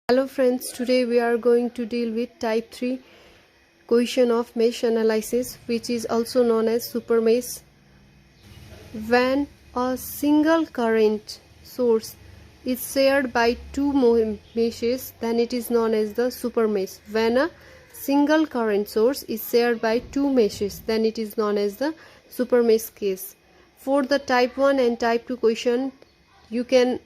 Hello friends, today we are going to deal with type 3 question of mesh analysis, which is also known as super mesh. When a single current source is shared by two meshes, then it is known as the super mesh. When a single current source is shared by two meshes, then it is known as the super mesh case. For the type 1 and type 2 question, you can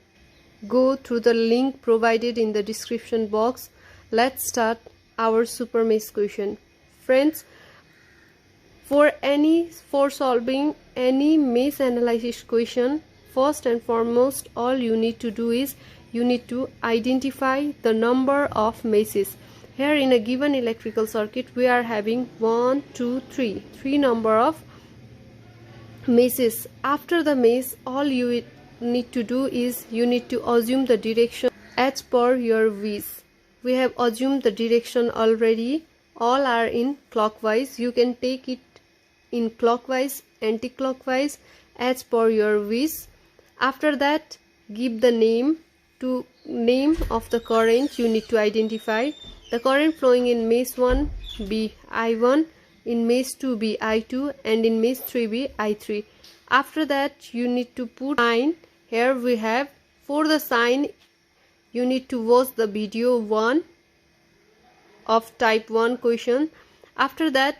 go through the link provided in the description box. Let's start our super mesh question. Friends, for solving any mesh analysis question, first and foremost, all you need to do is you need to identify the number of meshes. Here in a given electrical circuit, we are having 1, 2, 3 number of meshes. After the mesh, all you need to do is you need to assume the direction as per your wish. We have assumed the direction already. All are in clockwise. You can take it in clockwise, anti-clockwise, as per your wish. After that, give the name of the current you need to identify. The current flowing in mesh 1 be I1, in mesh 2 be I2, and in mesh 3 be I3. After that, you need to put sign. Here we have, for the sign, you need to watch the video 1 of type 1 question. After that,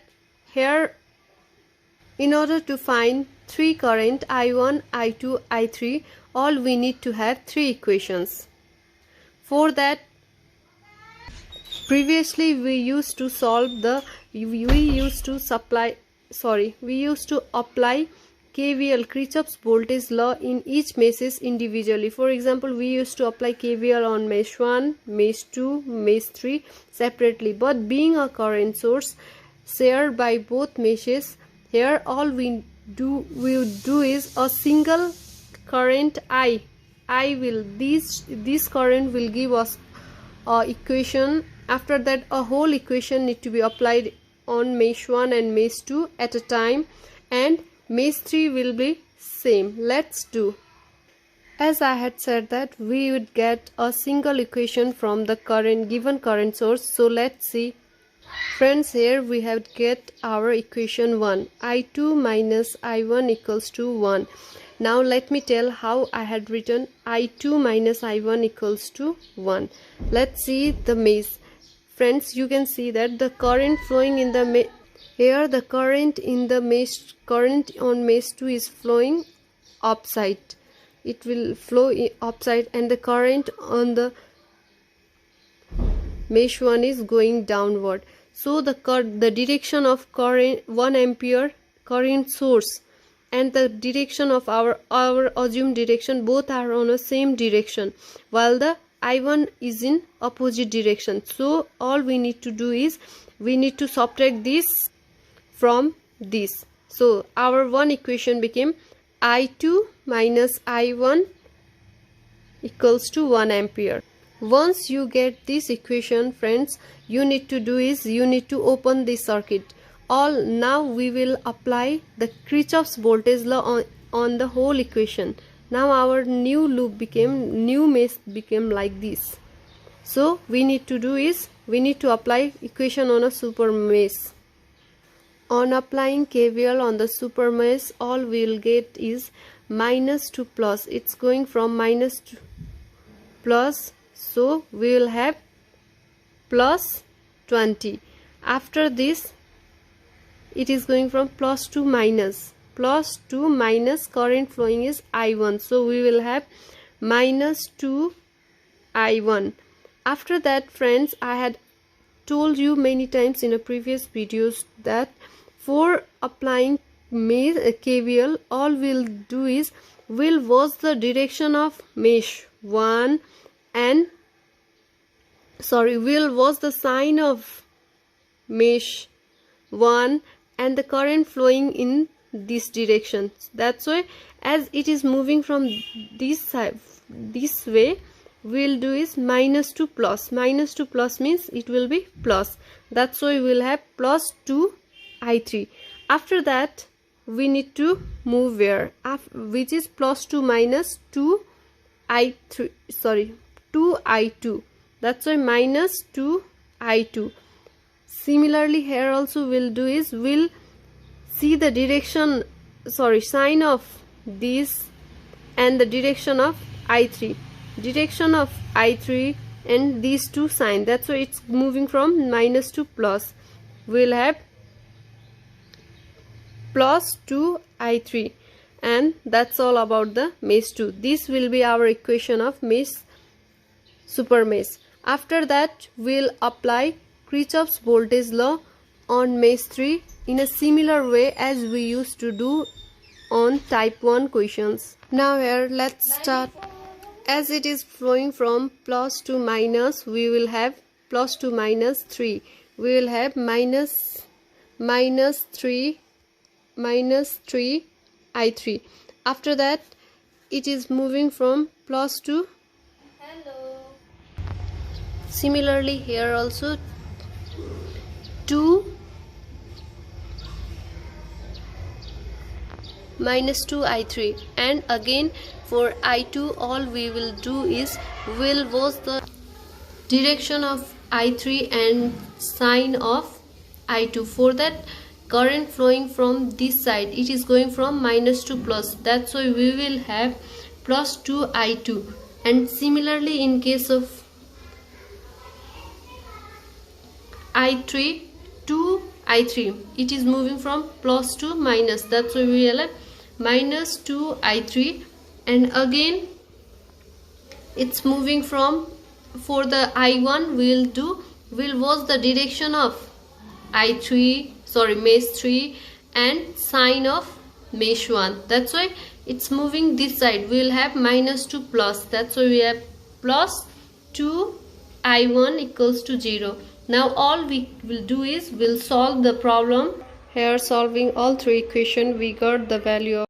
here, in order to find three current I1, I2, I3, all we need to have three equations. For that, previously we used to apply KVL, Kirchhoff's voltage law, in each meshes individually. For example, we used to apply KVL on mesh 1, mesh 2, mesh 3 separately. But being a current source shared by both meshes, here all we would do is a single current this current will give us a equation. After that, a whole equation need to be applied on mesh 1 and mesh 2 at a time, and mesh 3 will be same. Let's do. As I had said that we would get a single equation from the given current source. So let's see. Friends, here we have get our equation 1. I2 minus I1 equals to 1. Now let me tell how I had written I2 minus I1 equals to 1. Let's see the mesh. Friends, you can see that the current flowing in the mesh. Here the current on mesh 2 is flowing upside. It will flow upside, and the current on the mesh 1 is going downward. So the direction of current 1 ampere current source and the direction of our assumed direction, both are on the same direction, while the I1 is in opposite direction. So all we need to do is we need to subtract this from this. So our one equation became I2 minus I1 equals to 1 ampere. Once you get this equation, friends, you need to do is you need to open this circuit. Now we will apply the Kirchhoff's voltage law on the whole equation. Now our new mesh became like this. So we need to do is we need to apply equation on a super mesh. On applying KVL on the super mesh, all we will get is minus to plus. It's going from minus to plus, so we will have plus 20. After this, it is going from plus to minus. Plus to minus, current flowing is I1, so we will have minus 2 I1. After that, friends, I had told you many times in a previous videos that for applying KVL, all we'll do is we'll watch the direction of mesh 1 and we'll watch the sign of mesh 1 and the current flowing in this direction. That's why, as it is moving from this side, this way, we'll do is minus to plus. Minus to plus means it will be plus. That's why we'll have plus 2 I3. After that, we need to move where, which is plus 2 minus 2 I2. that's why minus 2i2. Similarly here also we'll do is we'll see the direction, sign of this and the direction of i3, and these two sign, that's why it's moving from minus to plus. We'll have plus 2i3, and that's all about the mesh 2. This will be our equation of super mesh. After that we'll apply Kirchhoff's voltage law on mesh 3 in a similar way as we used to do on type 1 questions. Now here let's start. As it is flowing from plus to minus, we will have plus to minus 3. We will have minus 3 i3. After that it is moving from plus to similarly here also 2 minus 2i3, and again for i2 all we will do is we'll watch the direction of i3 and sign of i2. For that current flowing from this side, it is going from minus to plus, that's why we will have plus 2i2. And similarly in case of i3, 2i3, it is moving from plus to minus, that's why we will have minus 2i3. And again it's moving from, for the i1 we'll watch the direction of mesh 3 and sign of mesh 1, that's why it's moving this side. We'll have minus to plus, that's why we have plus 2i1 equals to 0. Now all we will do is we'll solve the problem. Here solving all three equations, we got the value of